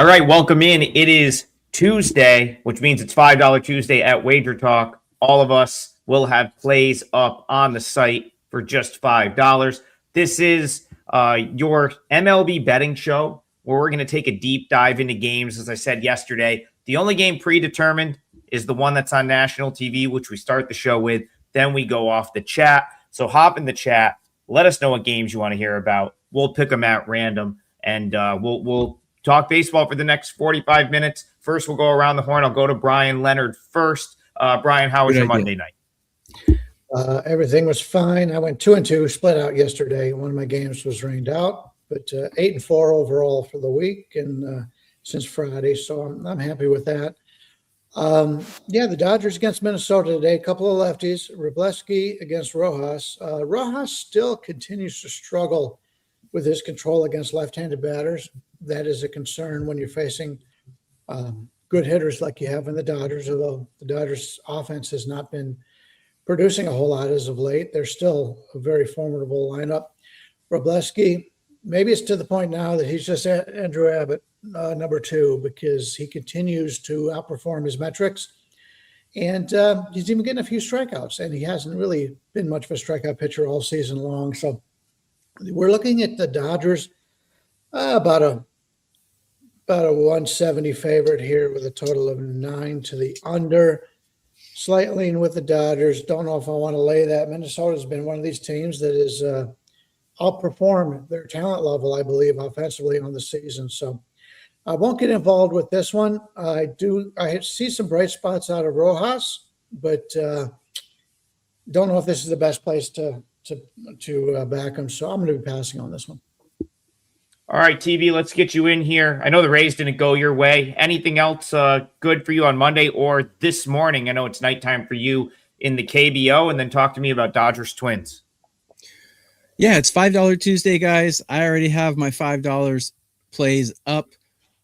All right, welcome in. It is Tuesday, which means it's $5 Tuesday at WagerTalk. All of us will have plays up on the site for just $5. This is your MLB betting show where we're going to take a deep dive into games. As I said yesterday, the only game predetermined is the one that's on national TV, which we start the show with. Then we go off the chat. So hop in the chat. Let us know what games you want to hear about. We'll pick them at random, and we'll talk baseball for the next 45 minutes. First, we'll go around the horn. I'll go to Bryan Leonard first. Bryan, how was your Monday night? Everything was fine. I went 2-2, split out yesterday. One of my games was rained out, but 8-4 overall for the week and since Friday. So I'm happy with that. The Dodgers against Minnesota today. A couple of lefties. Wroblewski against Rojas. Rojas still continues to struggle with his control against left-handed batters. That is a concern when you're facing good hitters like you have in the Dodgers, although the Dodgers offense has not been producing a whole lot as of late. They're still a very formidable lineup. Wroblewski, maybe it's to the point now that he's just Andrew Abbott, number 2, because he continues to outperform his metrics. And he's even getting a few strikeouts, and he hasn't really been much of a strikeout pitcher all season long. So we're looking at the Dodgers about a 170 favorite here with a total of 9 to the under. Slight lean with the Dodgers. Don't know if I want to lay that. Minnesota's been one of these teams that is outperformed their talent level, I believe, offensively on the season. So I won't get involved with this one. I see some bright spots out of Rojas, but don't know if this is the best place to back him. So I'm going to be passing on this one. All right, TV, let's get you in here. I know the Rays didn't go your way. Anything else good for you on Monday or this morning? I know it's nighttime for you in the KBO, and then talk to me about Dodgers Twins. Yeah, it's $5 Tuesday, guys. I already have my $5 plays up.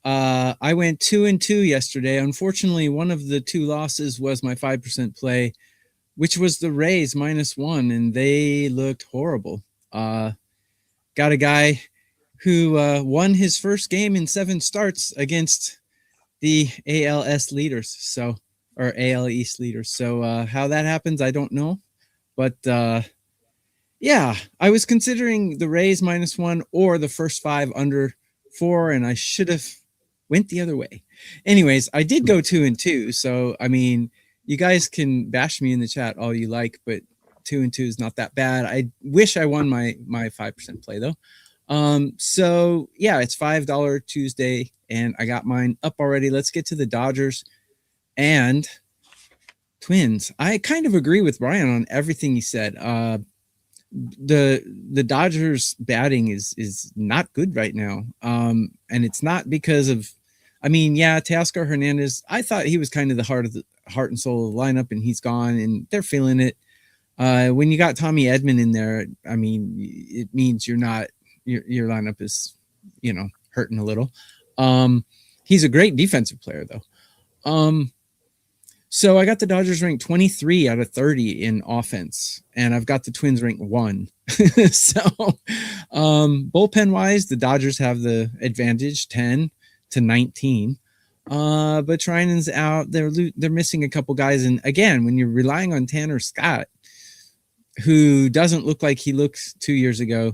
I went 2-2 yesterday. Unfortunately, one of the 2 losses was my 5% play, which was the Rays -1, and they looked horrible. Got a guy who won his first game in 7 starts against the ALS leaders, or AL East leaders. So how that happens, I don't know. But I was considering the Rays -1 or the first 5 under 4, and I should have went the other way. Anyways, I did go 2-2. So, I mean, you guys can bash me in the chat all you like, but 2-2 is not that bad. I wish I won my 5% play, though. It's $5 Tuesday, and I got mine up already. Let's get to the Dodgers and Twins. I kind of agree with Bryan on everything he said. The Dodgers batting is not good right now. And it's not because of, Teoscar Hernandez, I thought he was kind of the heart and soul of the lineup, and he's gone and they're feeling it. When you got Tommy Edman in there, it means you're not, your lineup is, hurting a little. He's a great defensive player though. So I got the Dodgers ranked 23 out of 30 in offense, and I've got the Twins ranked 1. So bullpen wise, the Dodgers have the advantage 10-19. But Trinan's out. They're missing a couple guys. And again, when you're relying on Tanner Scott, who doesn't look like he looked 2 years ago,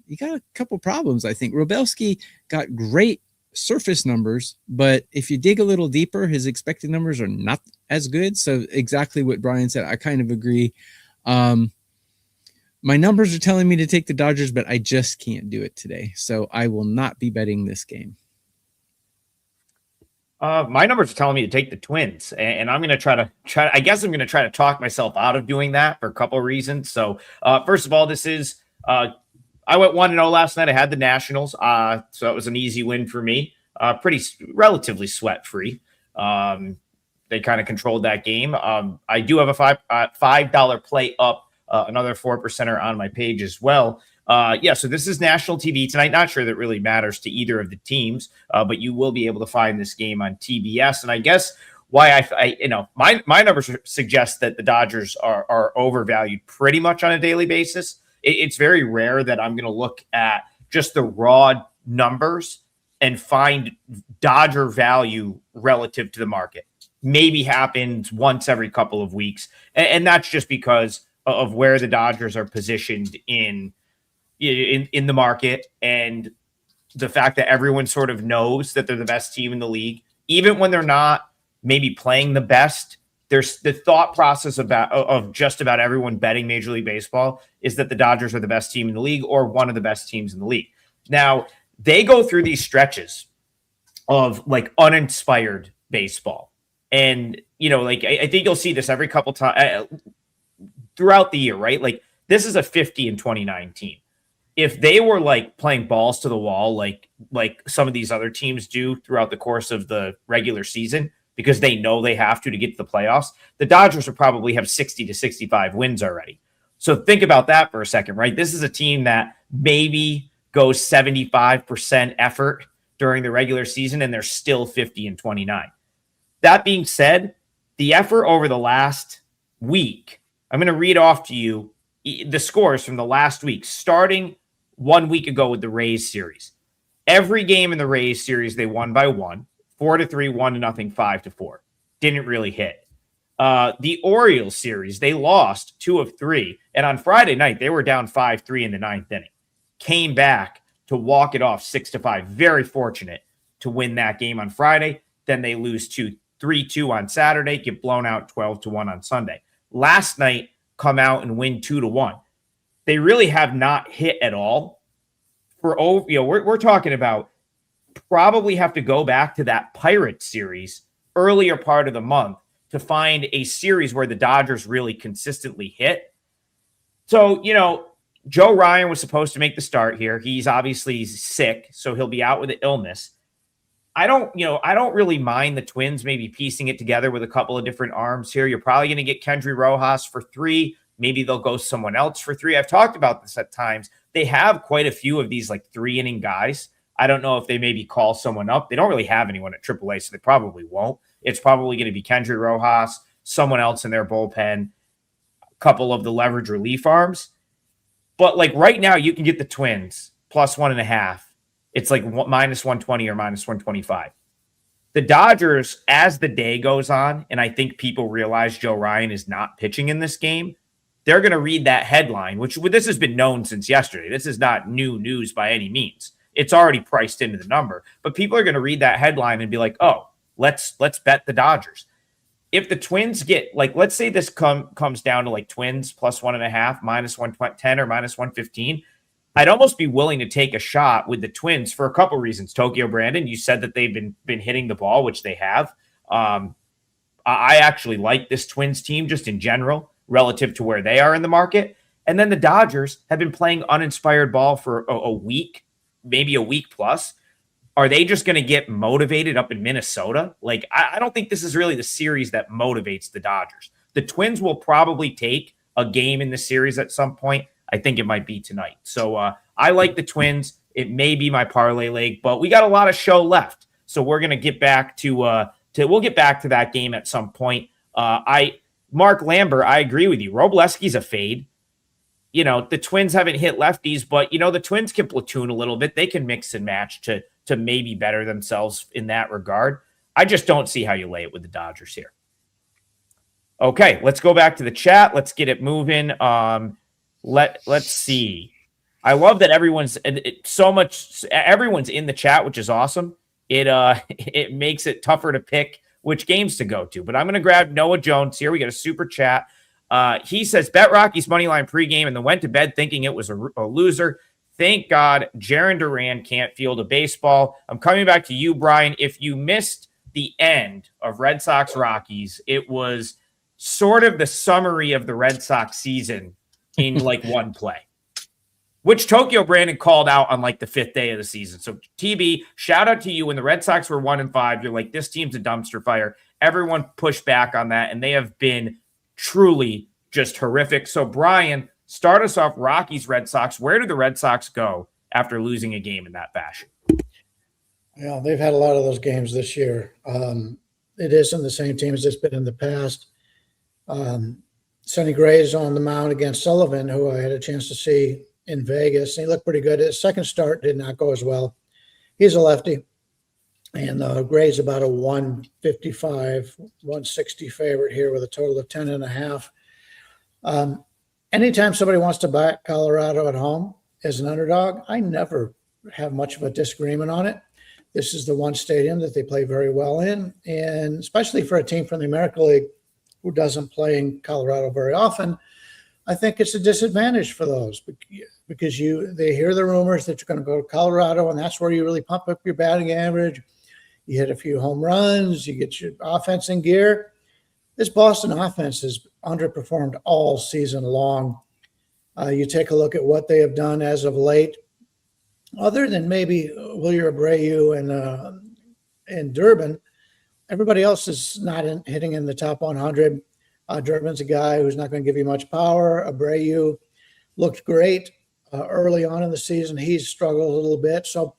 you got a couple problems, I think. Wroblewski got great surface numbers, but if you dig a little deeper, his expected numbers are not as good. So exactly what Bryan said, I kind of agree. My numbers are telling me to take the Dodgers, but I just can't do it today. So I will not be betting this game. My numbers are telling me to take the Twins, and I'm going to try to I guess I'm going to try to talk myself out of doing that for a couple of reasons. So first of all, this is, I went 1-0 last night. I had the Nationals, so it was an easy win for me. Relatively sweat-free. They kind of controlled that game. I do have a $5 play up, another 4%er on my page as well. So this is national TV tonight. Not sure that really matters to either of the teams, but you will be able to find this game on TBS. And I guess why my numbers suggest that the Dodgers are overvalued pretty much on a daily basis. It's very rare that I'm going to look at just the raw numbers and find Dodger value relative to the market. Maybe happens once every couple of weeks. And that's just because of where the Dodgers are positioned in the market, and the fact that everyone sort of knows that they're the best team in the league, even when they're not maybe playing the best. There's the thought process of just about everyone betting Major League Baseball is that the Dodgers are the best team in the league or one of the best teams in the league. Now, they go through these stretches of like uninspired baseball. And, like I think you'll see this every couple times throughout the year, right? Like this is a 50 in 2019. If they were like playing balls to the wall, like some of these other teams do throughout the course of the regular season, because they know they have to get to the playoffs, the Dodgers would probably have 60 to 65 wins already. So think about that for a second, right? This is a team that maybe goes 75% effort during the regular season, and they're still 50 and 29. That being said, the effort over the last week, I'm going to read off to you the scores from the last week, starting 1 week ago with the Rays series. Every game in the Rays series, they won by 1, 4-3, 1-0, 5-4. Didn't really hit. The Orioles series, they lost 2 of 3. And on Friday night, they were down 5-3 in the 9th inning. Came back to walk it off 6-5. Very fortunate to win that game on Friday. Then they lose 3-2 on Saturday, get blown out 12-1 on Sunday. Last night, come out and win 2-1. They really have not hit at all. We're talking about probably have to go back to that Pirates series earlier part of the month to find a series where the Dodgers really consistently hit. So, Joe Ryan was supposed to make the start here. He's obviously sick, so he'll be out with an illness. I don't really mind the Twins maybe piecing it together with a couple of different arms here. You're probably going to get Kendry Rojas for 3. Maybe they'll go someone else for 3. I've talked about this at times. They have quite a few of these like 3-inning guys. I don't know if they maybe call someone up. They don't really have anyone at AAA, so they probably won't. It's probably going to be Kendry Rojas, someone else in their bullpen, a couple of the leverage relief arms. But like right now, you can get the Twins plus 1.5. It's like minus 120 or minus 125. The Dodgers, as the day goes on, and I think people realize Joe Ryan is not pitching in this game, they're going to read that headline, which this has been known since yesterday. This is not new news by any means. It's already priced into the number. But people are going to read that headline and be like, oh, let's bet the Dodgers. If the Twins get, like, let's say this comes down to like Twins plus 1.5, minus 110 or minus 115, I'd almost be willing to take a shot with the Twins for a couple reasons. Tokyo Brandon, you said that they've been hitting the ball, which they have. I actually like this Twins team just in general relative to where they are in the market. And then the Dodgers have been playing uninspired ball for a week, maybe a week plus. Are they just going to get motivated up in Minnesota? Like, I don't think this is really the series that motivates the Dodgers. The Twins will probably take a game in the series at some point. I think it might be tonight. So I like the Twins. It may be my parlay leg, but we got a lot of show left. So we're going to get back we'll get back to that game at some point. Mark Lambert, I agree with you. Robleski's a fade. The Twins haven't hit lefties, but the Twins can platoon a little bit. They can mix and match to maybe better themselves in that regard. I just don't see how you lay it with the Dodgers here. Okay, let's go back to the chat. Let's get it moving. Let's see. I love that everyone's in the chat, which is awesome. It makes it tougher to pick which games to go to. But I'm going to grab Noah Jones here. We got a super chat. He says, bet Rockies moneyline pregame and then went to bed thinking it was a loser. Thank God Jarren Duran can't field a baseball. I'm coming back to you, Brian. If you missed the end of Red Sox Rockies, it was sort of the summary of the Red Sox season in like one play, which Tokyo Brandon called out on like the 5th day of the season. So TB, shout out to you. When the Red Sox were 1-5, you're like, this team's a dumpster fire. Everyone pushed back on that, and they have been truly just horrific. So Brian, start us off. Rockies, Red Sox. Where do the Red Sox go after losing a game in that fashion? Yeah, they've had a lot of those games this year. It isn't the same team as it's been in the past. Sonny Gray's on the mound against Sullivan, who I had a chance to see in Vegas. He looked pretty good. His second start did not go as well. He's a lefty. And Gray's about a 155, 160 favorite here with a total of 10.5. Anytime somebody wants to back Colorado at home as an underdog, I never have much of a disagreement on it. This is the one stadium that they play very well in, and especially for a team from the American League who doesn't play in Colorado very often, I think it's a disadvantage for those because they hear the rumors that you're going to go to Colorado, and that's where you really pump up your batting average. You hit a few home runs, you get your offense in gear. This Boston offense has underperformed all season long. You take a look at what they have done as of late. Other than maybe Wilyer Abreu and Durbin, everybody else is not hitting in the top 100. Durbin's a guy who's not going to give you much power. Abreu looked great early on in the season. He's struggled a little bit. So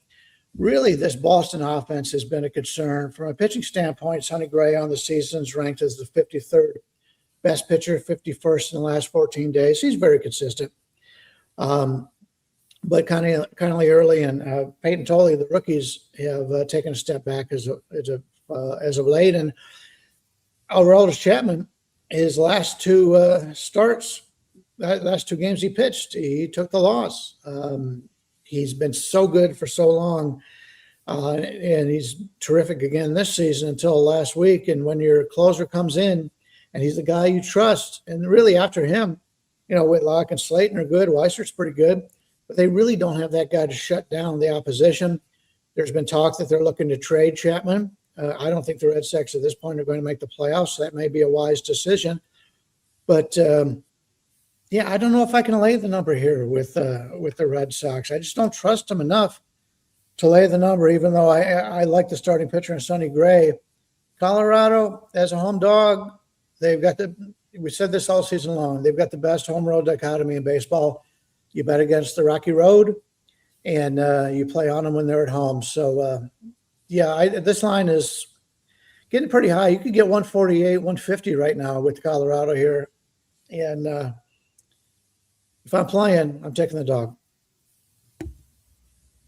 really, this Boston offense has been a concern. From a pitching standpoint, Sonny Gray on the season is ranked as the 53rd best pitcher, 51st in the last 14 days. He's very consistent. But kind of early, and Peyton Tolley, the Rockies, have taken a step back as of late. And Aroldis Chapman, his last two starts, last two games he pitched, he took the loss. He's been so good for so long, and he's terrific again this season until last week. And when your closer comes in, and he's the guy you trust, and really after him, Whitlock and Slayton are good. Weiser's pretty good. But they really don't have that guy to shut down the opposition. There's been talk that they're looking to trade Chapman. I don't think the Red Sox at this point are going to make the playoffs. So that may be a wise decision. But, I don't know if I can lay the number here with the Red Sox. I just don't trust them enough to lay the number, even though I like the starting pitcher in Sonny Gray. Colorado, as a home dog, they've got we said this all season long, they've got the best home road dichotomy in baseball. You bet against the Rocky Road, and you play on them when they're at home. So, this line is getting pretty high. You could get 148, 150 right now with Colorado here. And if I'm playing, I'm taking the dog.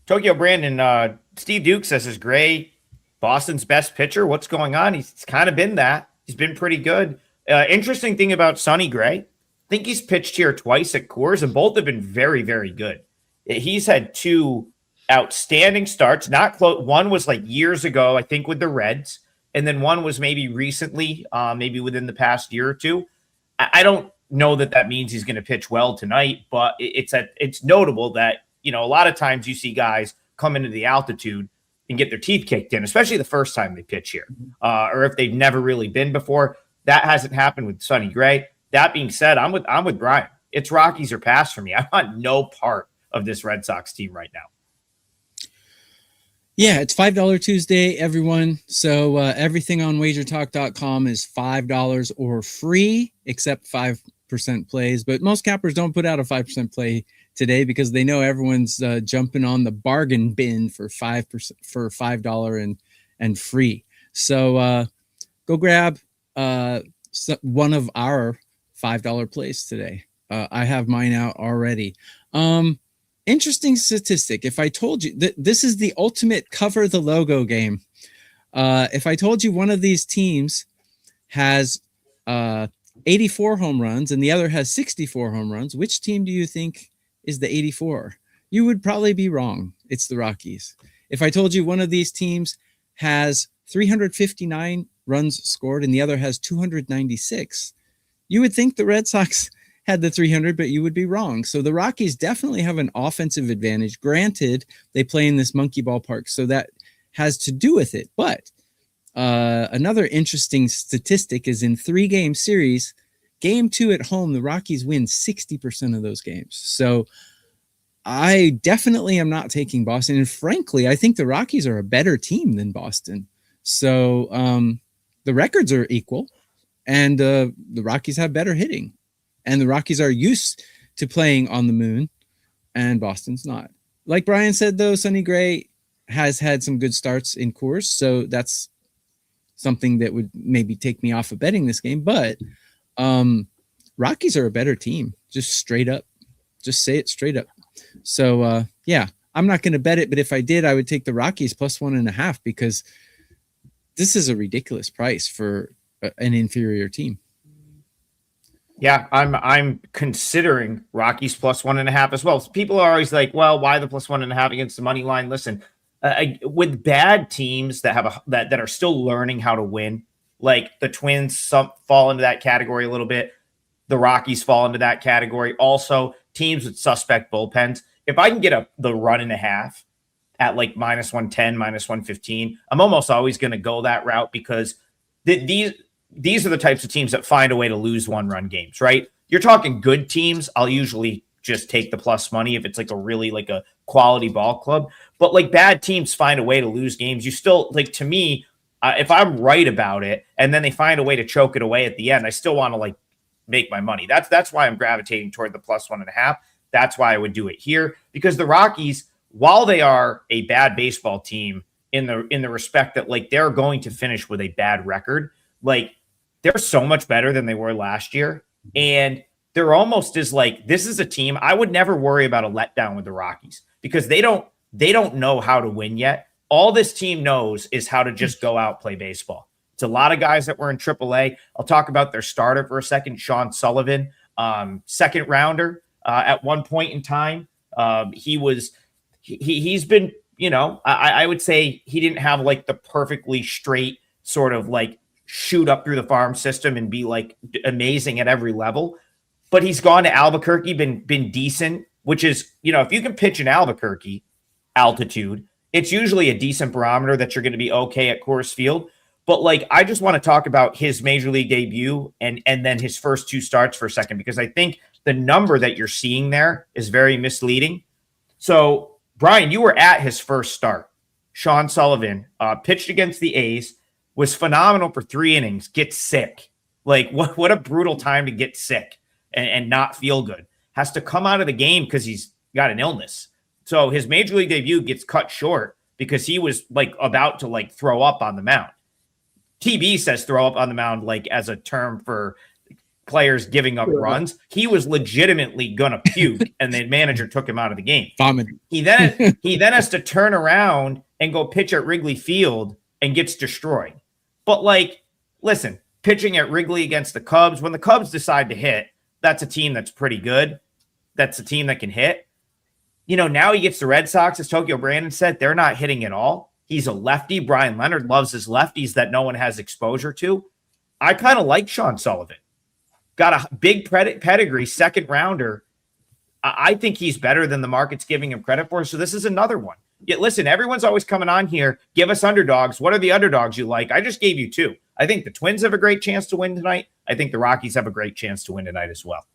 Tokyo Brandon, Steve Duke says, is Gray Boston's best pitcher? What's going on? He's kind of been that. He's been pretty good. Interesting thing about Sonny Gray, I think he's pitched here twice at Coors, and both have been very, very good. He's had two outstanding starts, not close. One was like years ago, I think, with the Reds, and then one was maybe recently, maybe within the past year or two. I don't know that means he's going to pitch well tonight, but it's notable that, a lot of times you see guys come into the altitude and get their teeth kicked in, especially the first time they pitch here, or if they've never really been before. That hasn't happened with Sonny Gray. That being said, I'm with Brian. It's Rockies or pass for me. I want no part of this Red Sox team right now. Yeah, it's $5 Tuesday, everyone. So everything on WagerTalk.com is $5 or free, except 5% plays. But most cappers don't put out a 5% play today because they know everyone's jumping on the bargain bin for $5 and free. So go grab one of our $5 plays today. I have mine out already. Interesting statistic. If I told you that this is the ultimate cover the logo game, if I told you one of these teams has 84 home runs and the other has 64 home runs, which team do you think is the 84? You would probably be wrong. It's the Rockies. If I told you one of these teams has 359 runs scored and the other has 296, you would think the Red Sox had the 300, but you would be wrong. So the Rockies definitely have an offensive advantage. Granted, they play in this monkey ballpark, so that has to do with it. But another interesting statistic is in 3-game series, game 2 at home, the Rockies win 60% of those games. So I definitely am not taking Boston. And frankly, I think the Rockies are a better team than Boston. So the records are equal, and the Rockies have better hitting. And the Rockies are used to playing on the moon, and Boston's not. Like Brian said, though, Sonny Gray has had some good starts in Coors, so that's something that would maybe take me off of betting this game. But Rockies are a better team, just straight up. Just say it straight up. So, I'm not going to bet it, but if I did, I would take the Rockies plus 1.5 because this is a ridiculous price for an inferior team. Yeah, I'm considering Rockies plus 1.5 as well. So people are always like, well, why the plus 1.5 against the money line? Listen, with bad teams that have that are still learning how to win, like the Twins fall into that category a little bit. The Rockies fall into that category. Also, teams with suspect bullpens. If I can get the run and a half at like minus 110, minus 115, I'm almost always going to go that route because these are the types of teams that find a way to lose one-run games, right? You're talking good teams. I'll usually just take the plus money if it's like a quality ball club. But like bad teams find a way to lose games. You still, like, to me, if I'm right about it and then they find a way to choke it away at the end, I still want to like make my money. That's why I'm gravitating toward the plus 1.5. That's why I would do it here, because the Rockies, while they are a bad baseball team in the respect that like they're going to finish with a bad record, like they're so much better than they were last year. And they're almost as like, this is a team I would never worry about a letdown with the Rockies because they don't know how to win yet. All this team knows is how to just go out, play baseball. It's a lot of guys that were in AAA. I'll talk about their starter for a second, Sean Sullivan, second rounder at one point in time. He's been, I would say he didn't have like the perfectly straight sort of like shoot up through the farm system and be like amazing at every level. But he's gone to Albuquerque, been decent, which is, if you can pitch in Albuquerque altitude, it's usually a decent barometer that you're going to be okay at Coors Field. But like, I just want to talk about his major league debut and then his first two starts for a second, because I think the number that you're seeing there is very misleading. So Brian, you were at his first start. Sean Sullivan pitched against the A's, was phenomenal for 3 innings, gets sick. Like what a brutal time to get sick and not feel good. Has to come out of the game because he's got an illness. So his major league debut gets cut short because he was like about to like throw up on the mound. TB says throw up on the mound like as a term for players giving up runs. He was legitimately gonna puke, and the manager took him out of the game. Vomit. He then has to turn around and go pitch at Wrigley Field and gets destroyed. But like, listen, pitching at Wrigley against the Cubs, when the Cubs decide to hit, that's a team that's pretty good. That's a team that can hit. Now he gets the Red Sox, as Tokyo Brandon said, they're not hitting at all. He's a lefty. Brian Leonard loves his lefties that no one has exposure to. I kind of like Sean Sullivan. Got a big pedigree, second rounder. I think he's better than the market's giving him credit for. So this is another one. Yet listen, everyone's always coming on here. Give us underdogs. What are the underdogs you like? I just gave you 2. I think the Twins have a great chance to win tonight. I think the Rockies have a great chance to win tonight as well.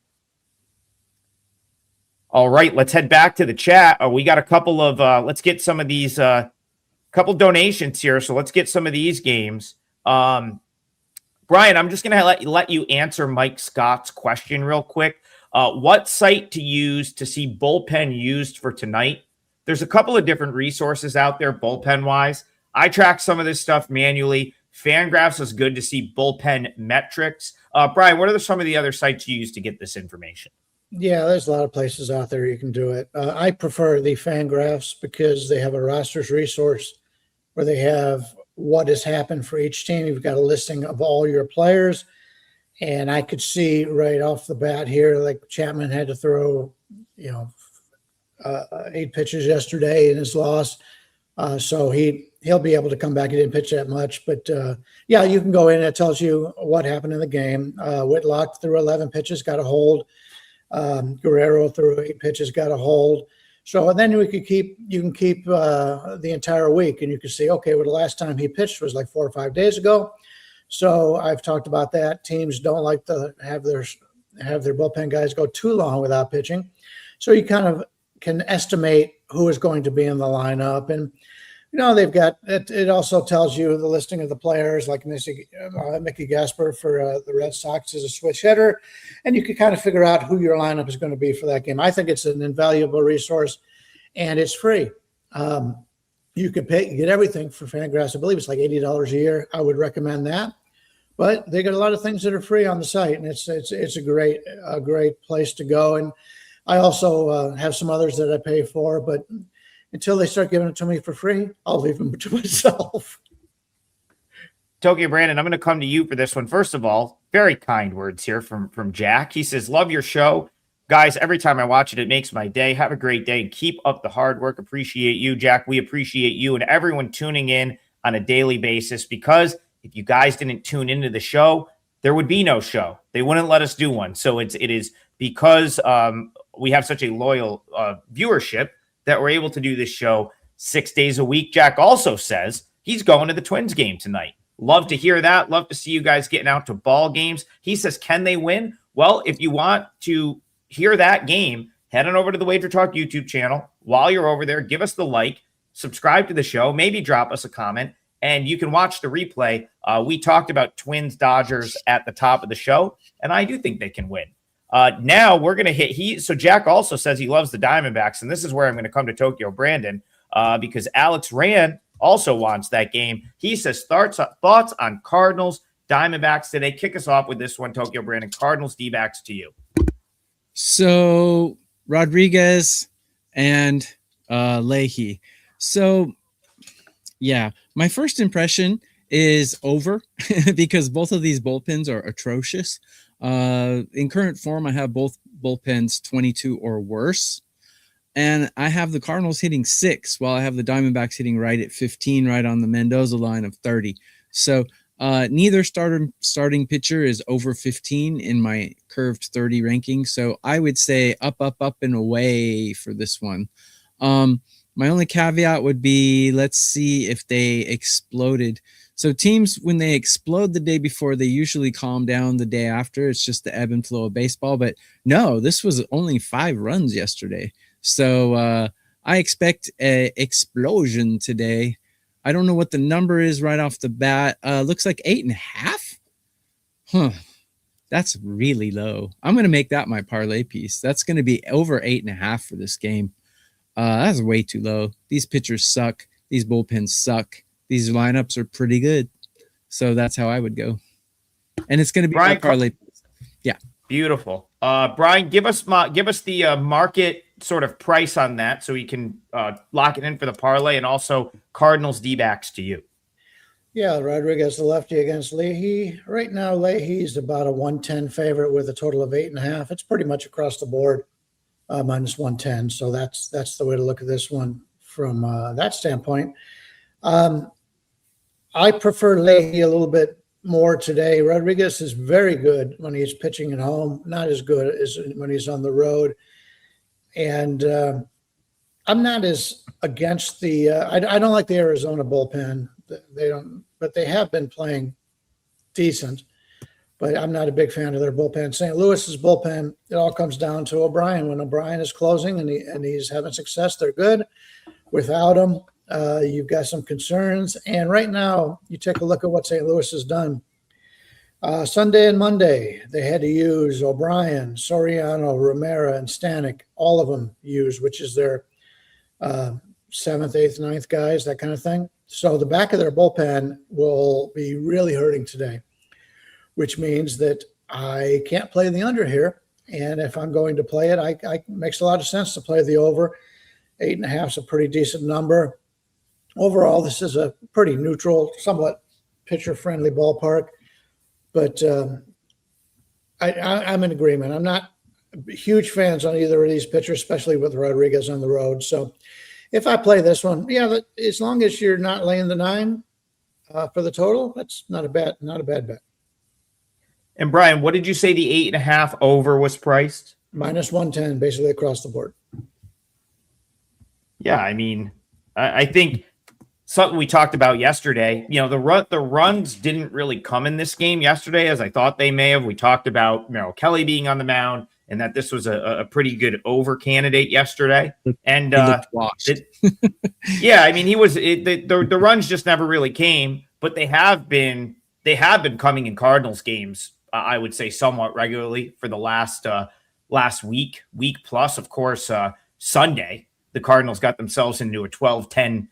All right, let's head back to the chat. We got a couple of, let's get some of these, couple donations here. So let's get some of these games. Brian, I'm just going to let you answer Mike Scott's question real quick. What site to use to see bullpen used for tonight? There's a couple of different resources out there, bullpen-wise. I track some of this stuff manually. Fangraphs is good to see bullpen metrics. Brian, what are some of the other sites you use to get this information? Yeah, there's a lot of places out there you can do it. I prefer the Fangraphs because they have a rosters resource where they have what has happened for each team. You've got a listing of all your players. And I could see right off the bat here, like Chapman had to throw, 8 pitches yesterday in his loss. So he'll be able to come back. He didn't pitch that much, but yeah, you can go in. It tells you what happened in the game. Whitlock threw 11 pitches, got a hold. Guerrero threw 8 pitches, got a hold. So then you can keep the entire week, and you can see, okay, well, the last time he pitched was like 4 or 5 days ago. So I've talked about that. Teams don't like to have their bullpen guys go too long without pitching. So you kind of can estimate who is going to be in the lineup. And, they've got it. It also tells you the listing of the players, like Mickey Gasper for the Red Sox is a switch hitter. And you can kind of figure out who your lineup is going to be for that game. I think it's an invaluable resource, and it's free. You can get everything for Fangraphs. I believe it's like $80 a year. I would recommend that. But they got a lot of things that are free on the site, and it's a great place to go. And I also have some others that I pay for, but until they start giving it to me for free, I'll leave them to myself. Tokyo Brandon, I'm going to come to you for this one. First of all, very kind words here from Jack. He says, love your show. Guys, every time I watch it, it makes my day. Have a great day and keep up the hard work. Appreciate you, Jack. We appreciate you and everyone tuning in on a daily basis, because if you guys didn't tune into the show, there would be no show. They wouldn't let us do one. So it is because we have such a loyal viewership that we're able to do this show 6 days a week. Jack also says he's going to the Twins game tonight. Love to hear that. Love to see you guys getting out to ball games. He says, can they win? Well, if you want to hear that game, head on over to the WagerTalk YouTube channel. While you're over there, give us the like, subscribe to the show, maybe drop us a comment, and you can watch the replay. We talked about Twins Dodgers at the top of the show, and I do think they can win. Now we're going to hit so Jack also says he loves the Diamondbacks, and this is where I'm going to come to Tokyo Brandon, because Alex Rand also wants that game. He says thoughts on Cardinals Diamondbacks today. Kick us off with this one, Tokyo Brandon. Cardinals D-backs to you. So Rodriguez and Leahy. So yeah, my first impression is over because both of these bullpens are atrocious. In current form, I have both bullpens 22 or worse. And I have the Cardinals hitting 6, while I have the Diamondbacks hitting right at 15, right on the Mendoza line of 30. So neither starting pitcher is over 15 in my curved 30 ranking. So I would say up, and away for this one. My only caveat would be, let's see if they exploded. So teams, when they explode the day before, they usually calm down the day after. It's just the ebb and flow of baseball. But no, this was only 5 runs yesterday. So I expect an explosion today. I don't know what the number is right off the bat. Looks like 8.5. Huh. That's really low. I'm going to make that my parlay piece. That's going to be over 8.5 for this game. That's way too low. These pitchers suck. These bullpens suck. These lineups are pretty good. So that's how I would go. And it's going to be my parlay piece. Yeah. Beautiful. Brian, give us the market sort of price on that so we can lock it in for the parlay, and also Cardinals D-backs to you. Yeah, Rodriguez, the lefty against Leahy. Right now, Leahy's about a 110 favorite with a total of 8.5. It's pretty much across the board, minus 110. So that's the way to look at this one from that standpoint. I prefer Leahy a little bit more today. Rodriguez is very good when he's pitching at home, not as good as when he's on the road. And I'm not as against the I don't like the Arizona bullpen. They don't, but they have been playing decent. But I'm not a big fan of their bullpen. St. Louis's bullpen, it all comes down to O'Brien. When O'Brien is closing and he's having success, they're good. Without him, you've got some concerns. And right now, you take a look at what St. Louis has done. Sunday and Monday, they had to use O'Brien, Soriano, Romero, and Stanek. All of them used, which is their 7th, 8th, 9th guys, that kind of thing. So the back of their bullpen will be really hurting today, which means that I can't play the under here. And if I'm going to play it, it makes a lot of sense to play the over. 8.5 is a pretty decent number. Overall, this is a pretty neutral, somewhat pitcher-friendly ballpark. But I'm in agreement. I'm not huge fans on either of these pitchers, especially with Rodriguez on the road. So if I play this one, yeah, as long as you're not laying the 9 for the total, that's not a bad bet. And Brian, what did you say the 8.5 over was priced? Minus 110, basically across the board. Yeah, I mean, I think something we talked about yesterday, the runs didn't really come in this game yesterday as I thought they may have. We talked about Merrill Kelly being on the mound and that this was a pretty good over candidate yesterday. And yeah, I mean, the runs just never really came, but they have been coming in Cardinals games, I would say somewhat regularly for the last week plus. Of course, Sunday, the Cardinals got themselves into a 12-10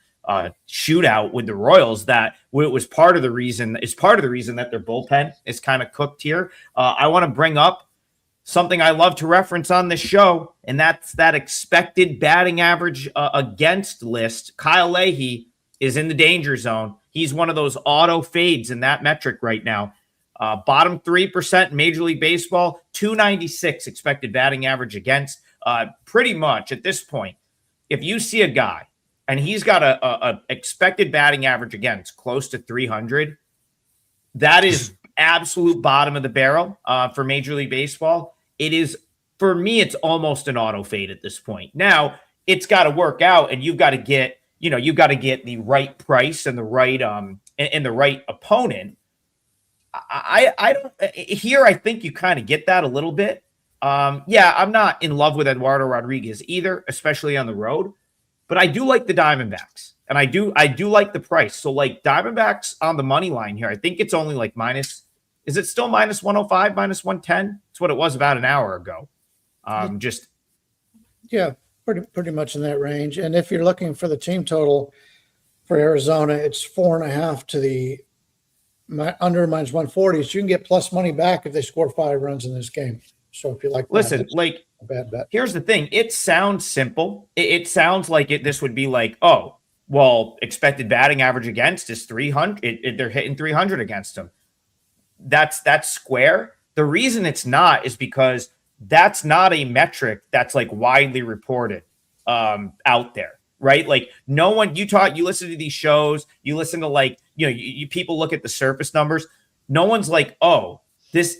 shootout with the Royals. That was part of the reason that their bullpen is kind of cooked here. I want to bring up something I love to reference on this show, and that's that expected batting average against list. Kyle Leahy is in the danger zone. He's one of those auto fades in that metric right now. Bottom 3% in Major League Baseball, 296 expected batting average against. Pretty much at this point, if you see a guy and he's got a expected batting average against close to 300, that is absolute bottom of the barrel for Major League Baseball. It is, for me, it's almost an auto fade at this point. Now, it's got to work out, and you've got to get, the right price and the right and the right opponent. I don't here. I think you kind of get that a little bit. I'm not in love with Eduardo Rodriguez either, especially on the road, but I do like the Diamondbacks, and I do like the price. So like Diamondbacks on the money line here, I think it's only like minus. Is it still minus 105, minus 110? It's what it was about an hour ago. Pretty much in that range. And if you're looking for the team total for Arizona, it's 4.5 to the under minus 140. So you can get plus money back if they score 5 runs in this game. So if you like, listen, like a bad bet. Here's the thing. It sounds simple. It sounds like this would be like, oh, well, expected batting average against is 300. They're hitting 300 against them. That's square. The reason it's not is because that's not a metric that's like widely reported out there, right? Like no one, you listen to these shows, you listen to like, you people look at the surface numbers. No one's like, oh, this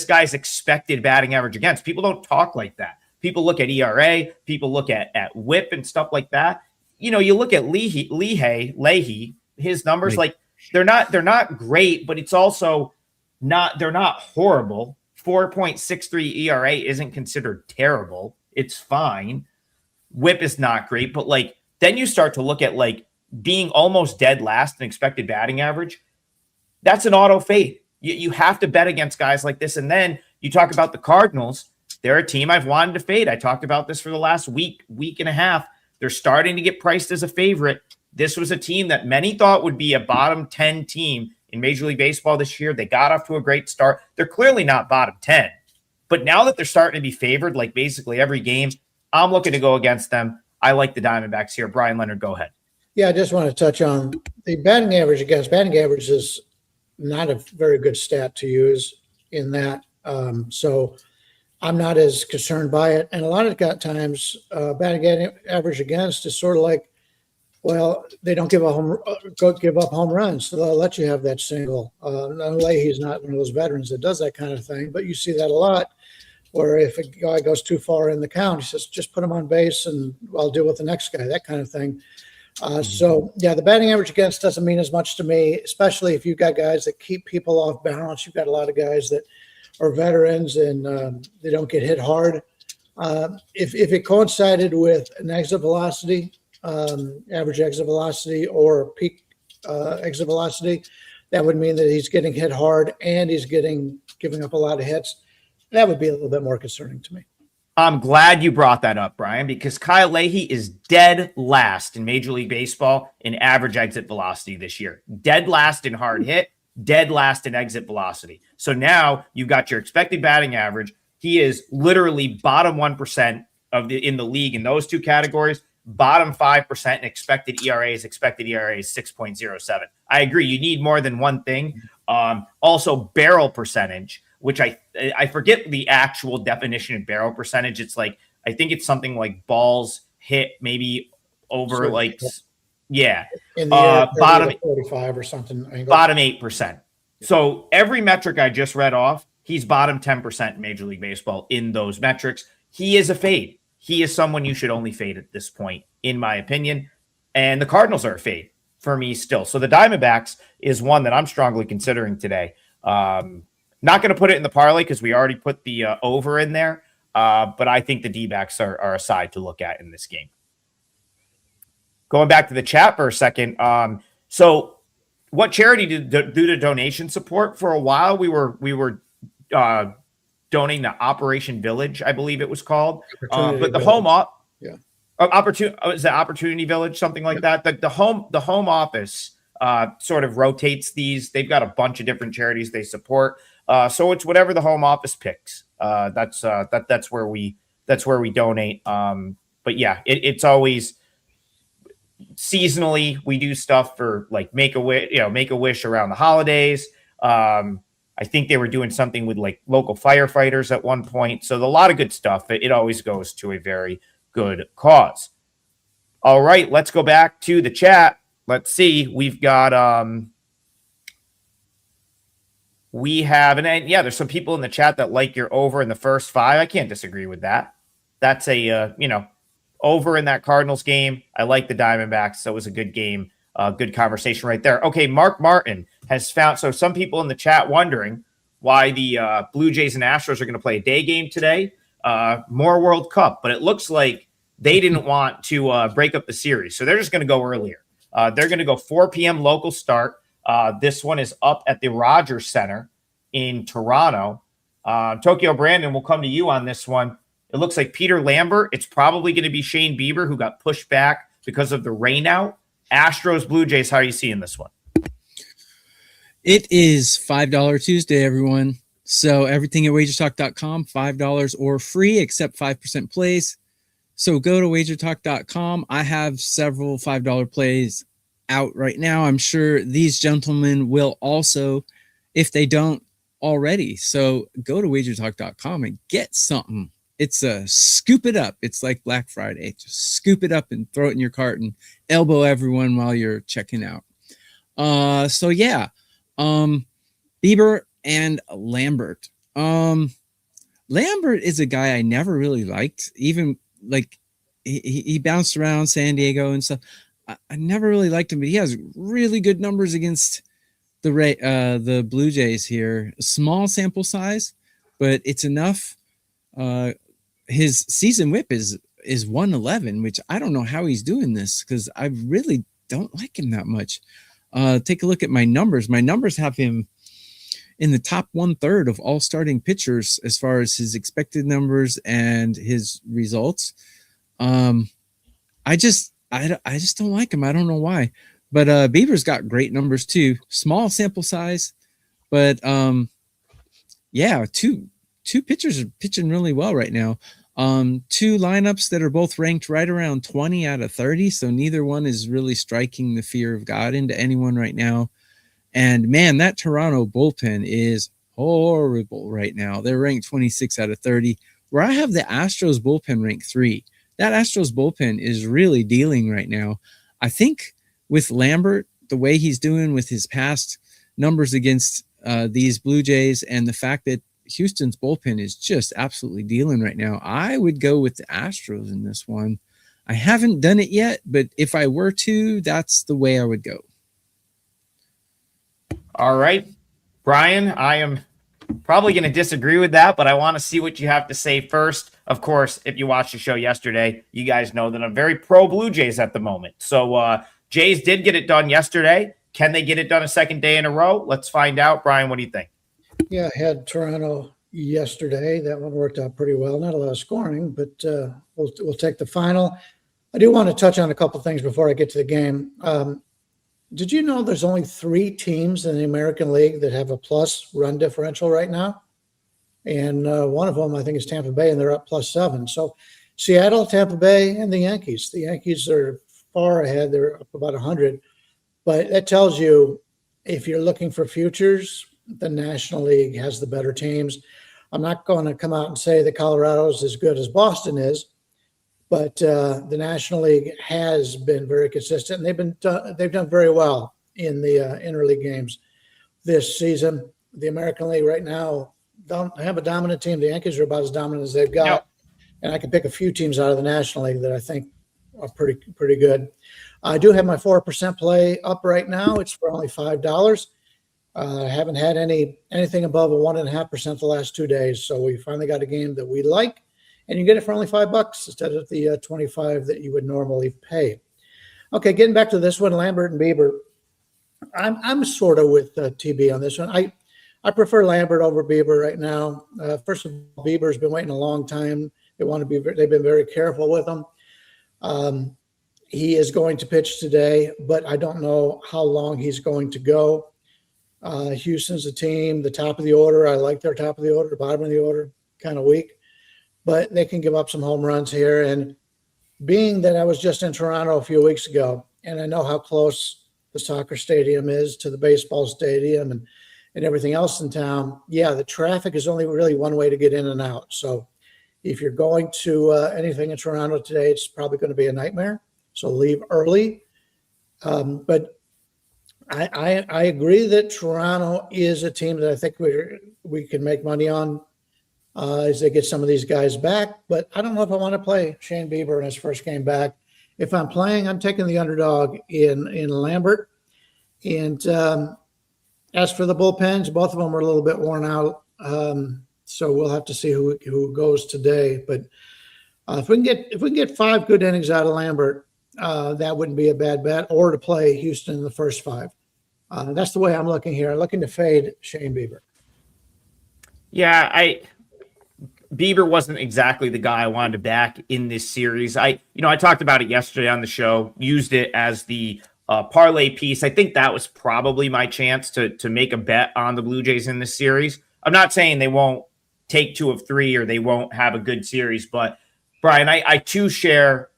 guy's expected batting average against. People don't talk like that. People look at ERA, people look at WHIP and stuff like that. You look at Leahy, his numbers, like they're not great, but it's also they're not horrible. 4.63 ERA isn't considered terrible. It's fine. WHIP is not great, but like then you start to look at like being almost dead last in expected batting average. That's an auto fade. You have to bet against guys like this. And then you talk about the Cardinals. They're a team I've wanted to fade. I talked about this for the last week and a half. They're starting to get priced as a favorite. This was a team that many thought would be a bottom 10 team in Major League Baseball this year. They got off to a great start. They're clearly not bottom 10. But now that they're starting to be favored like basically every game, I'm looking to go against them. I like the Diamondbacks here. Bryan Leonard, go ahead. Yeah, I just want to touch on the batting average against. Batting average is not a very good stat to use in that. So I'm not as concerned by it. And a lot of times batting average against is sort of like, well, they don't give up home runs, so they'll let you have that single. Leahy's not one of those veterans that does that kind of thing, but you see that a lot where if a guy goes too far in the count, he says, just put him on base and I'll deal with the next guy, that kind of thing. So, the batting average against doesn't mean as much to me, especially if you've got guys that keep people off balance. You've got a lot of guys that are veterans and they don't get hit hard. If it coincided with an exit velocity, average exit velocity or peak exit velocity, that would mean that he's getting hit hard and he's giving up a lot of hits. That would be a little bit more concerning to me. I'm glad you brought that up, Brian, because Kyle Leahy is dead last in Major League Baseball in average exit velocity this year. Dead last in hard hit, dead last in exit velocity. So now you've got your expected batting average. He is literally bottom 1% in the league in those two categories. Bottom 5% in expected ERAs. Expected ERA is 6.07. I agree. You need more than one thing. Also, barrel percentage, which I forget the actual definition of barrel percentage. It's like, I think it's something like balls hit maybe over in the bottom 45 or something. Bottom 8%. So every metric I just read off, he's bottom 10% in Major League Baseball in those metrics. He is a fade. He is someone you should only fade at this point, in my opinion. And the Cardinals are a fade for me still. So the Diamondbacks is one that I'm strongly considering today. Not going to put it in the parlay because we already put the over in there. But I think the D-backs are a side to look at in this game. Going back to the chat for a second. So what charity did do the donation support? For a while, we were donating to Operation Village, I believe it was called. But the home is it Opportunity Village, something like that. The home office sort of rotates these. They've got a bunch of different charities they support. So it's whatever the home office picks. That's where we donate. But yeah, it's always seasonally. We do stuff for like make a wish around the holidays. I think they were doing something with like local firefighters at one point. So a lot of good stuff. It always goes to a very good cause. All right, let's go back to the chat. Let's see. We've got there's some people in the chat that like your over in the first 5. I can't disagree with that. That's a over in that Cardinals game. I like the Diamondbacks, so it was a good game. Good conversation right there. Okay, Mark Martin has found. So some people in the chat wondering why the Blue Jays and Astros are going to play a day game today. More World Cup, but it looks like they didn't want to break up the series, so they're just going to go earlier. They're going to go 4 p.m. local start. This one is up at the Rogers Center in Toronto. Tokyo Brandon, will come to you on this one. It looks like Peter Lambert. It's probably going to be Shane Bieber, who got pushed back because of the rain out. Astros, Blue Jays, how are you seeing this one? It is $5 Tuesday, everyone. So everything at WagerTalk.com, $5 or free, except 5% plays. So go to WagerTalk.com. I have several $5 plays out right now. I'm sure these gentlemen will also, if they don't already. So go to WagerTalk.com and get something. It's scoop it up. It's like Black Friday. Just scoop it up and throw it in your cart and elbow everyone while you're checking out. So yeah, Bieber and Lambert. Lambert is a guy I never really liked. Even like he bounced around San Diego and stuff. I never really liked him, but he has really good numbers against the Blue Jays here. A small sample size, but it's enough. His season whip is 111, which I don't know how he's doing this because I really don't like him that much. Take a look at my numbers. My numbers have him in the top 1/3 of all starting pitchers as far as his expected numbers and his results. I just don't like him. I don't know why. But Bieber's got great numbers too. Small sample size, but yeah, two pitchers are pitching really well right now. 2 lineups that are both ranked right around 20 out of 30. So neither one is really striking the fear of God into anyone right now. And man, that Toronto bullpen is horrible right now. They're ranked 26 out of 30, where I have the Astros bullpen ranked 3. That Astros bullpen is really dealing right now. I think with Lambert, the way he's doing with his past numbers against these Blue Jays and the fact that Houston's bullpen is just absolutely dealing right now, I would go with the Astros in this one. I haven't done it yet, but if I were to, that's the way I would go. All right, Brian, I am probably going to disagree with that, but I want to see what you have to say first. Of course, if you watched the show yesterday, you guys know that I'm very pro Blue Jays at the moment. So Jays did get it done yesterday. Can they get it done a second day in a row? Let's find out. Brian, what do you think? Yeah, I had Toronto yesterday. That one worked out pretty well. Not a lot of scoring, but we'll take the final. I do want to touch on a couple things before I get to the game. Did you know there's only 3 teams in the American League that have a plus run differential right now? And one of them, I think, is Tampa Bay, and they're up +7. So Seattle, Tampa Bay, and the Yankees. The Yankees are far ahead. They're up about 100. But that tells you if you're looking for futures, the National League has the better teams. I'm not going to come out and say that Colorado's as good as Boston is, but the National League has been very consistent, and they've done very well in the interleague games this season. The American League right now don't have a dominant team. The Yankees are about as dominant as they've got, yep. And I can pick a few teams out of the National League that I think are pretty good. I do have my 4% play up right now. It's for only $5. I haven't had anything above a 1.5% the last 2 days, so we finally got a game that we like. And you get it for only $5 instead of the 25 that you would normally pay. Okay, getting back to this one, Lambert and Bieber. I'm sort of with TB on this one. I prefer Lambert over Bieber right now. First of all, Bieber's been waiting a long time. They've been very careful with him. He is going to pitch today, but I don't know how long he's going to go. Houston's a team, the top of the order. I like their top of the order, bottom of the order. kind of week, but they can give up some home runs here. And being that I was just in Toronto a few weeks ago, and I know how close the soccer stadium is to the baseball stadium and everything else in town, yeah, the traffic is only really one way to get in and out. So if you're going to anything in Toronto today, it's probably going to be a nightmare. So leave early. But I agree that Toronto is a team that I think we can make money on as they get some of these guys back. But I don't know if I want to play Shane Bieber in his first game back. If I'm playing, I'm taking the underdog in Lambert. And as for the bullpens, both of them are a little bit worn out. So we'll have to see who goes today. But if we can get 5 good innings out of Lambert, that wouldn't be a bad bet. Or to play Houston in the first 5. That's the way I'm looking here. I'm looking to fade Shane Bieber. Yeah, Bieber wasn't exactly the guy I wanted to back in this series. I talked about it yesterday on the show, used it as the parlay piece. I think that was probably my chance to make a bet on the Blue Jays in this series. I'm not saying they won't take 2 of 3 or they won't have a good series, but Brian, I too share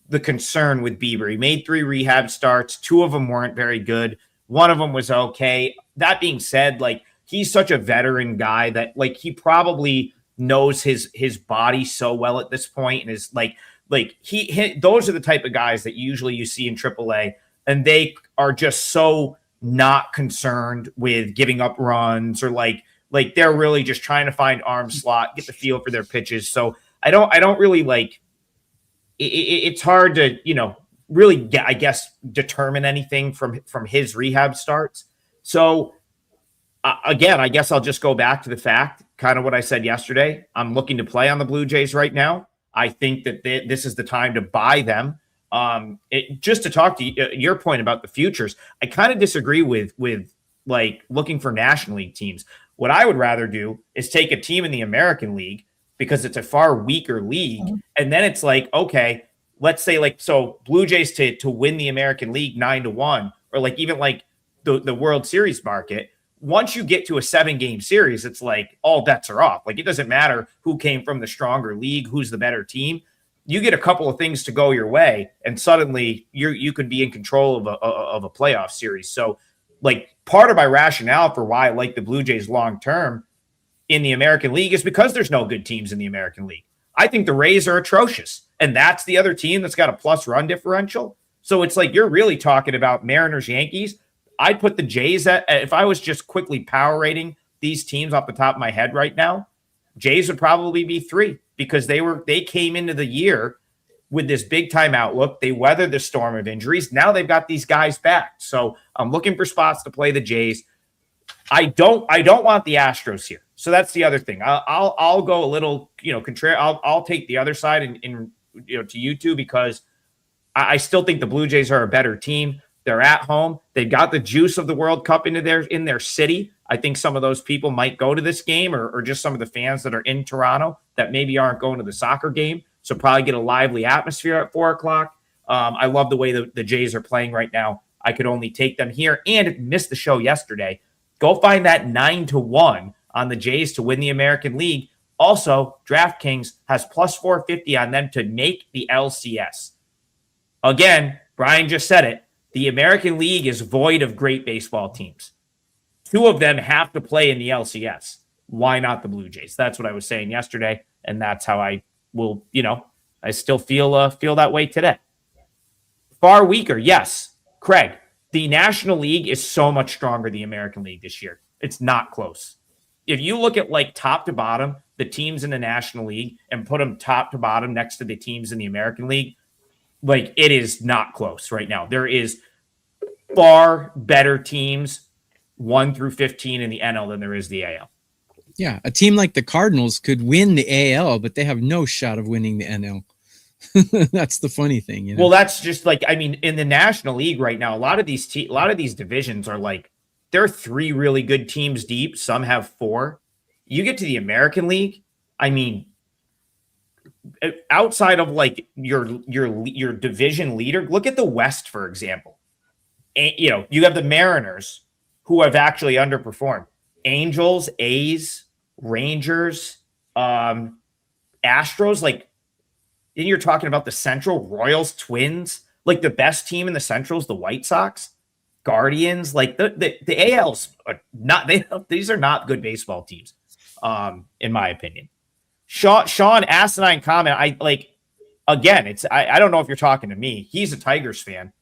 the concern with Bieber. He made 3 rehab starts. 2 of them weren't very good. 1 of them was okay. That being said, like, he's such a veteran guy that, like, he probably knows his body so well at this point, and is like he those are the type of guys that usually you see in AAA, and they are just so not concerned with giving up runs, or like they're really just trying to find arm slot, get the feel for their pitches. So I don't really like it's hard to, really get, I guess, determine anything from his rehab starts. So again, I guess I'll just go back to the fact, kind of what I said yesterday. I'm looking to play on the Blue Jays right now. I think that this is the time to buy them. Just to talk to your point about the futures, I kind of disagree with like looking for National League teams. What I would rather do is take a team in the American League, because it's a far weaker league. And then it's like, okay, let's say Blue Jays to win the American League 9-1, or like even like the World Series market. Once you get to a 7-game series, it's like all bets are off. Like, it doesn't matter who came from the stronger league, who's the better team. You get a couple of things to go your way, and suddenly you could be in control of a playoff series. So, like, part of my rationale for why I like the Blue Jays long term in the American League is because there's no good teams in the American League. I think the Rays are atrocious, and that's the other team that's got a plus run differential. So it's like you're really talking about Mariners, Yankees. I'd put the Jays at, if I was just quickly power rating these teams off the top of my head right now, Jays would probably be 3, because they came into the year with this big time outlook. They weathered the storm of injuries. Now they've got these guys back. So I'm looking for spots to play the Jays. I don't want the Astros here. So that's the other thing. I'll go a little, contrary. I'll take the other side in to you two, because I still think the Blue Jays are a better team. They're at home. They've got the juice of the World Cup in their city. I think some of those people might go to this game, or just some of the fans that are in Toronto that maybe aren't going to the soccer game. So probably get a lively atmosphere at 4:00. I love the way the Jays are playing right now. I could only take them here. And if you missed the show yesterday, go find that 9-1 on the Jays to win the American League. Also, DraftKings has plus 450 on them to make the LCS. Again, Brian just said it. The American League is void of great baseball teams. 2 of them have to play in the LCS. Why not the Blue Jays? That's what I was saying yesterday, and that's how I will, I still feel that way today. Far weaker, yes. Craig, the National League is so much stronger than the American League this year. It's not close. If you look at like top to bottom, the teams in the National League, and put them top to bottom next to the teams in the American League, like, it is not close right now. There is far better teams 1 through 15 in the NL than there is the AL. Yeah, a team like the Cardinals could win the AL, but they have no shot of winning the NL. That's the funny thing, Well, that's just like, I mean, in the National League right now, a lot of these divisions are like, there are 3 really good teams deep. Some have 4. You get to the American League, I mean, outside of like your division leader, look at the West, for example. And, you have the Mariners, who have actually underperformed. Angels, A's, Rangers, Astros, like, then you're talking about the Central, Royals, Twins, like the best team in the Central's the White Sox, Guardians, like the AL's are not, these are not good baseball teams, in my opinion. Sean asinine comment. Again, I don't know if you're talking to me. He's a Tigers fan.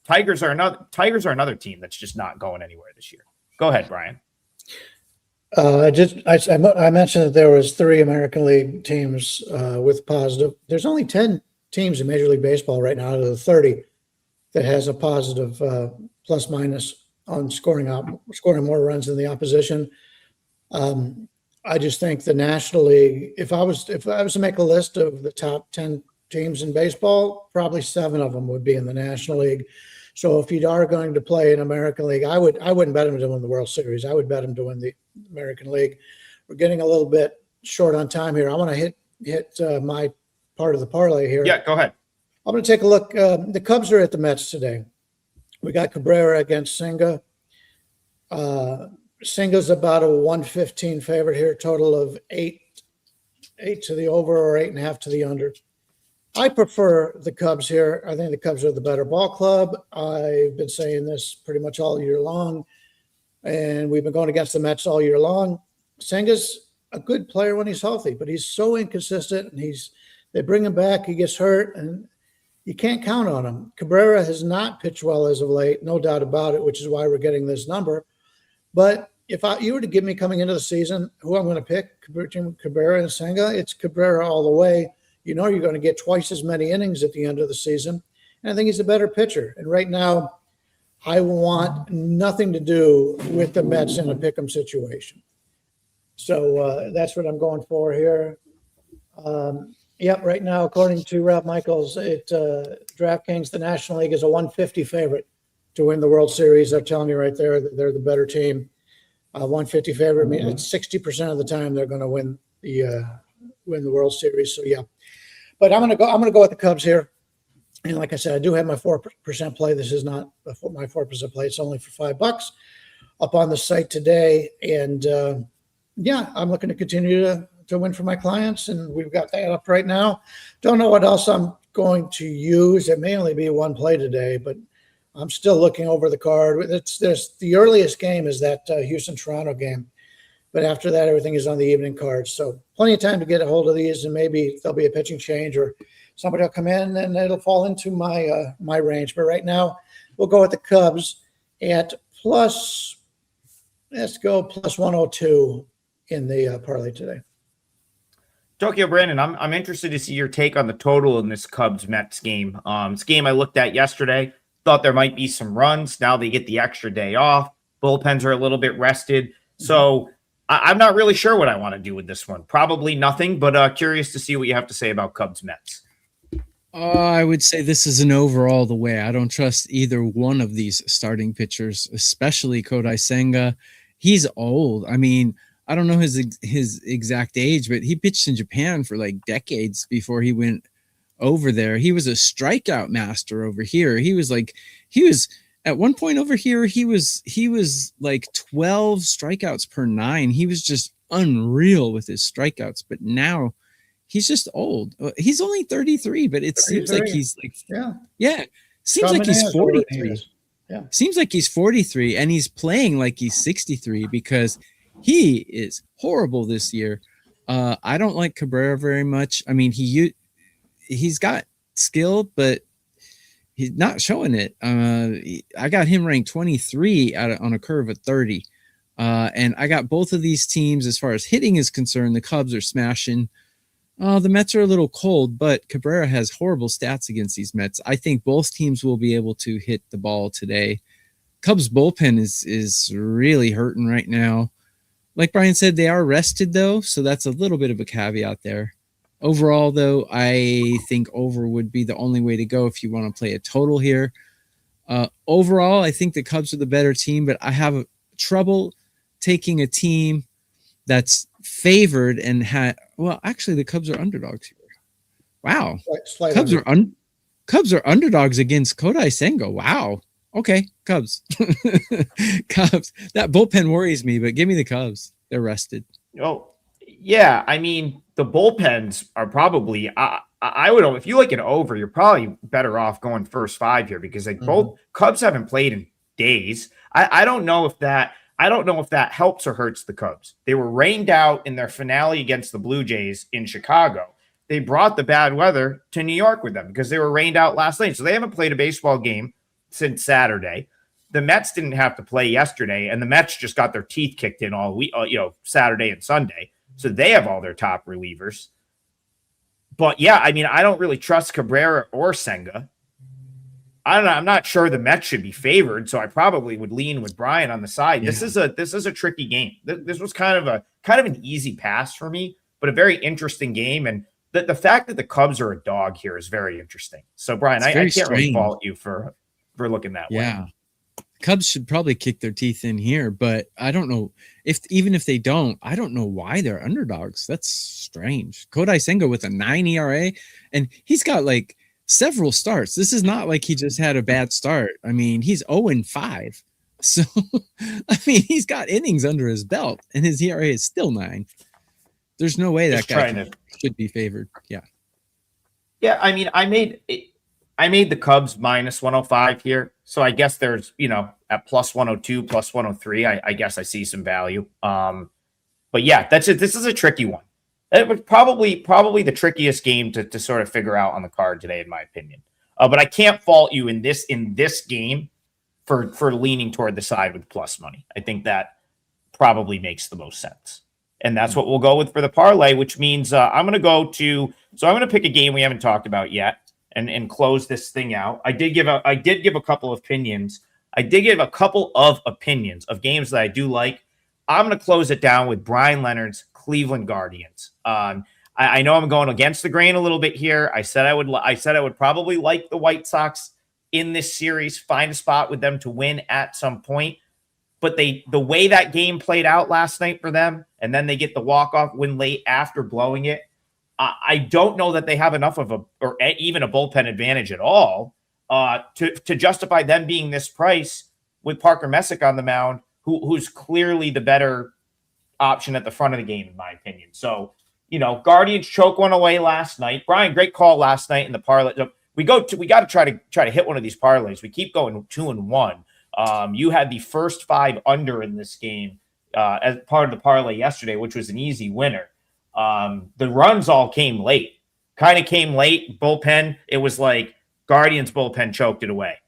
Tigers are another team that's just not going anywhere this year. Go ahead, Brian. I mentioned that there was 3 American League teams with positive. There's only 10 teams in Major League Baseball right now out of the 30 that has a positive plus minus on scoring more runs than the opposition. I just think the National League, if I was to make a list of the top 10 teams in baseball, probably 7 of them would be in the National League. So if you are going to play in American League, I wouldn't bet him to win the World Series. I would bet him to win the American League. We're getting a little bit short on time here. I want to hit my part of the parlay here. Yeah, go ahead. I'm going to take a look. The Cubs are at the Mets today. We got Cabrera against Senga. Senga's about a 115 favorite here, total of 8 to the over or 8.5 to the under. I prefer the Cubs here. I think the Cubs are the better ball club. I've been saying this pretty much all year long, and we've been going against the Mets all year long. Senga's a good player when he's healthy, but he's so inconsistent, and they bring him back, he gets hurt, and you can't count on him. Cabrera has not pitched well as of late, no doubt about it, which is why we're getting this number. But if you were to give me coming into the season who I'm going to pick, Cabrera and Senga, it's Cabrera all the way. You know you're going to get twice as many innings at the end of the season. And I think he's a better pitcher. And right now, I want nothing to do with the Mets in a pick'em situation. So that's what I'm going for here. Right now, according to Rob Michaels, DraftKings, the National League is a 150 favorite to win the World Series. They're telling you right there that they're the better team. 150 favorite, I mean, it's 60% of the time they're going to win the World Series. So yeah. But I'm going to go with the Cubs here. And like I said, I do have my 4% play. This is not my 4% play. It's only for $5 up on the site today. And I'm looking to continue to win for my clients. And we've got that up right now. Don't know what else I'm going to use. It may only be one play today, but I'm still looking over the card. The earliest game is that Houston-Toronto game. But after that, everything is on the evening cards. So plenty of time to get a hold of these, and maybe there'll be a pitching change or somebody will come in and it'll fall into my range. But right now, we'll go with the Cubs at plus 102 in the parlay today. Tokyo Brandon, I'm interested to see your take on the total in this Cubs-Mets game. This game I looked at yesterday, thought there might be some runs. Now they get the extra day off. Bullpens are a little bit rested. So I'm not really sure what I want to do with this one. Probably nothing, but curious to see what you have to say about Cubs-Mets. I would say this is an overall the way. I don't trust either one of these starting pitchers, especially Kodai Senga. He's old. I mean, I don't know his exact age, but he pitched in Japan for like decades before he went over there. He was a strikeout master over here. He was at one point over here, he was like 12 strikeouts per 9. He was just unreal with his strikeouts, but now he's just old. He's only 33, but it seems like he's like, seems like he's 43. Yeah. Seems like he's 43 and he's playing like he's 63 because he is horrible this year. I don't like Cabrera very much. I mean, he's got skill, but he's not showing it. I got him ranked 23 on a curve of 30. And I got both of these teams as far as hitting is concerned. The Cubs are smashing. The Mets are a little cold, but Cabrera has horrible stats against these Mets. I think both teams will be able to hit the ball today. Cubs bullpen is really hurting right now. Like Brian said, they are rested though, so that's a little bit of a caveat there. Overall, though, I think over would be the only way to go if you want to play a total here. Overall, I think the Cubs are the better team, but I have trouble taking a team that's favored and actually the Cubs are underdogs here. Wow. Cubs are underdogs against Kodai Senga. Wow. Okay, Cubs. Cubs. That bullpen worries me, but give me the Cubs. They're rested. Oh, Yeah, I mean, the bullpens are probably. I would, if you like an over, you're probably better off going first five here because like both Cubs haven't played in days. I don't know if that. I don't know if that helps or hurts the Cubs. They were rained out in their finale against the Blue Jays in Chicago. They brought the bad weather to New York with them because they were rained out last night. So they haven't played a baseball game since Saturday. The Mets didn't have to play yesterday, and the Mets just got their teeth kicked in all week, Saturday and Sunday. So they have all their top relievers. But yeah, I mean, I don't really trust Cabrera or Senga. I don't know. I'm not sure the Mets should be favored, so I probably would lean with Brian on the side. Yeah. This is a tricky game. This was kind of an easy pass for me, but a very interesting game. And the fact that the Cubs are a dog here is very interesting. So Brian, I can't really fault you for looking that way. Yeah. Cubs should probably kick their teeth in here, but I don't know even if they don't, I don't know why they're underdogs. That's strange. Kodai Senga with a 9 ERA, and he's got like several starts. This is not like he just had a bad start. I mean, he's 0-5. So, I mean, he's got innings under his belt, and his ERA is still 9. There's no way that guy should be favored. Yeah. Yeah, I mean, I made the Cubs minus 105 here. So I guess there's, at plus 102, plus 103, I guess I see some value. But yeah, that's it. This is a tricky one. It was probably the trickiest game to sort of figure out on the card today, in my opinion. But I can't fault you in this game for leaning toward the side with plus money. I think that probably makes the most sense. And that's what we'll go with for the parlay, which means I'm going to pick a game we haven't talked about yet. And close this thing out. I did give a couple of opinions. I did give a couple of opinions of games that I do like. I'm going to close it down with Bryan Leonard's Cleveland Guardians. I know I'm going against the grain a little bit here. I said I would probably like the White Sox in this series, find a spot with them to win at some point. But the way that game played out last night for them, and then they get the walk-off win late after blowing it, I don't know that they have enough of even a bullpen advantage at all to justify them being this price with Parker Messick on the mound, who's clearly the better option at the front of the game, in my opinion. So, Guardians choke one away last night. Brian, great call last night in the parlay. We got to try to hit one of these parlays. We keep going 2-1. You had the first 5 under in this game as part of the parlay yesterday, which was an easy winner. The runs all came late. Bullpen. It was like Guardians bullpen choked it away.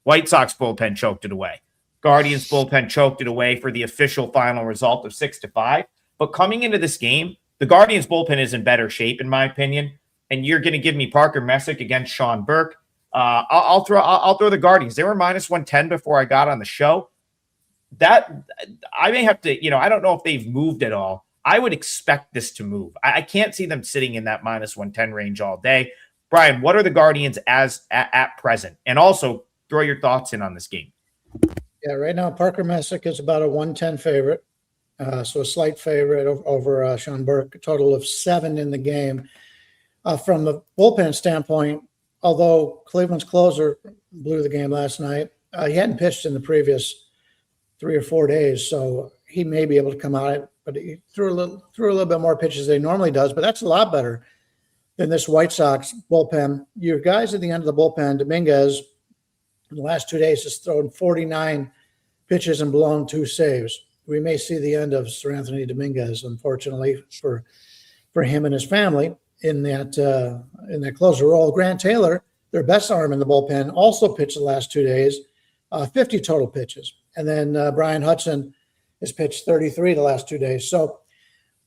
White Sox bullpen choked it away. Guardians bullpen choked it away for the official final result of 6-5. But coming into this game, the Guardians bullpen is in better shape, in my opinion. And you're going to give me Parker Messick against Sean Burke. I'll throw the Guardians. They were minus 110 before I got on the show. That I may have to, I don't know if they've moved at all. I would expect this to move. I can't see them sitting in that minus 110 range all day. Brian, what are the Guardians at present? And also throw your thoughts in on this game. Yeah, right now Parker Messick is about a 110 favorite. So a slight favorite over Sean Burke, a total of 7 in the game. From the bullpen standpoint, although Cleveland's closer blew the game last night, he hadn't pitched in the previous 3 or 4 days, so he may be able to come out. But he threw a little bit more pitches than he normally does. But that's a lot better than this White Sox bullpen. Your guys at the end of the bullpen, Dominguez, in the last 2 days has thrown 49 pitches and blown 2 saves. We may see the end of Sir Anthony Dominguez, unfortunately, for him and his family in that closer role. Grant Taylor, their best arm in the bullpen, also pitched the last 2 days, 50 total pitches. And then Brian Hudson has pitched 33 the last 2 days. So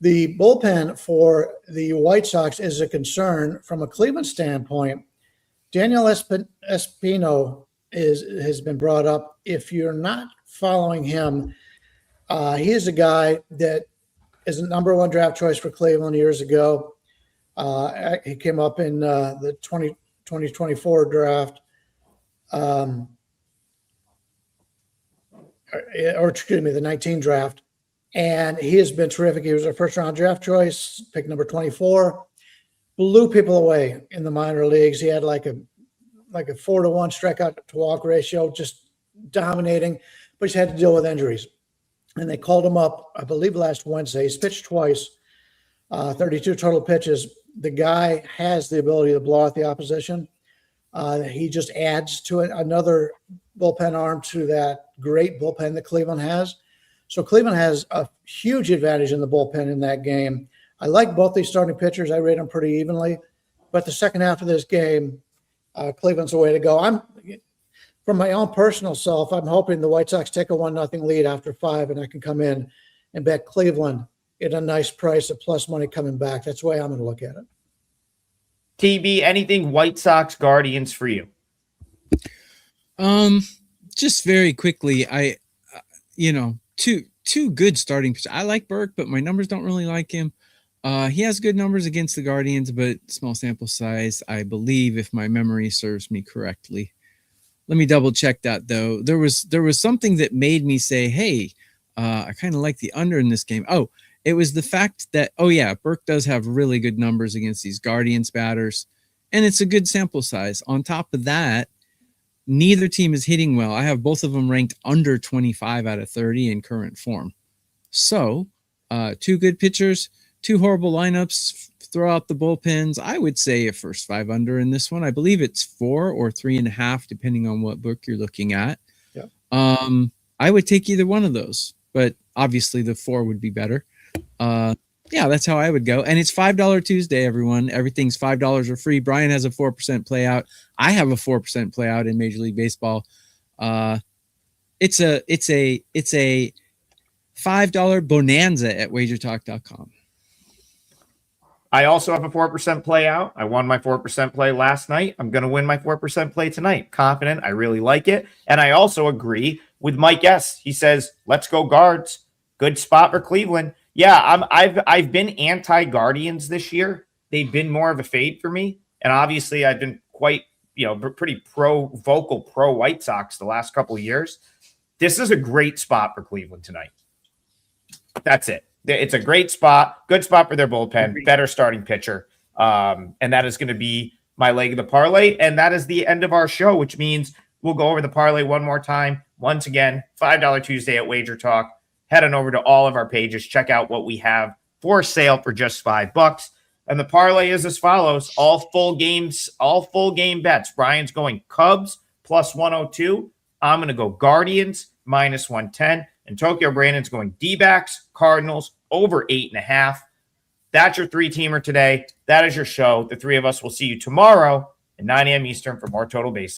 the bullpen for the White Sox is a concern. From a Cleveland standpoint, Daniel Espino has been brought up. If you're not following him, he is a guy that is a number 1 draft choice for Cleveland years ago. He came up in the 2024 draft. The 19 draft. And he has been terrific. He was a first-round draft choice, pick number 24. Blew people away in the minor leagues. He had like a 4-1 strikeout to walk ratio, just dominating, but he's had to deal with injuries. And they called him up, I believe, last Wednesday. He's pitched twice. 32 total pitches. The guy has the ability to blow out the opposition. He just adds to it another bullpen arm to that great bullpen that Cleveland has. So Cleveland has a huge advantage in the bullpen in that game. I like both these starting pitchers. I rate them pretty evenly. But the second half of this game, Cleveland's the way to go. From my own personal self, I'm hoping the White Sox take a 1-0 lead after 5, and I can come in and bet Cleveland at a nice price of plus money coming back. That's the way I'm going to look at it. TB, anything White Sox Guardians for you? Just very quickly, two good starting pitchers. I like Burke, but my numbers don't really like him. He has good numbers against the Guardians, but small sample size, I believe, if my memory serves me correctly. Let me double check that though. There was something that made me say, hey, I kind of like the under in this game. Oh, it was the fact that, Burke does have really good numbers against these Guardians batters, and it's a good sample size. On top of that, neither team is hitting well. I have both of them ranked under 25 out of 30 in current form. So, two good pitchers, two horrible lineups. Throw out the bullpens. I would say a first 5 under in this one. I believe it's 4 or 3.5, depending on what book you're looking at. Yeah. I would take either one of those, but obviously the 4 would be better. That's how I would go. And it's $5 Tuesday, everyone. Everything's $5 or free. Brian has a 4% play out. I have a 4% play out in Major League Baseball. It's a $5 bonanza at WagerTalk.com. I also have a 4% play out. I won my 4% play last night. I'm going to win my 4% play tonight. Confident. I really like it. And I also agree with Mike S. He says, let's go Guards. Good spot for Cleveland. Yeah, I've been anti-Guardians this year. They've been more of a fade for me. And obviously I've been quite, pretty vocal pro White Sox the last couple of years. This is a great spot for Cleveland tonight. That's it. It's a great spot, good spot for their bullpen, better starting pitcher. And that is going to be my leg of the parlay. And that is the end of our show, which means we'll go over the parlay one more time. Once again, $5 Tuesday at Wager Talk. Head on over to all of our pages. Check out what we have for sale for just $5. And the parlay is as follows. All full game bets. Brian's going Cubs plus 102. I'm going to go Guardians minus 110. And Tokyo Brandon's going D-backs, Cardinals, over 8.5. That's your 3-teamer today. That is your show. The 3 of us will see you tomorrow at 9 a.m. Eastern for more Total Base.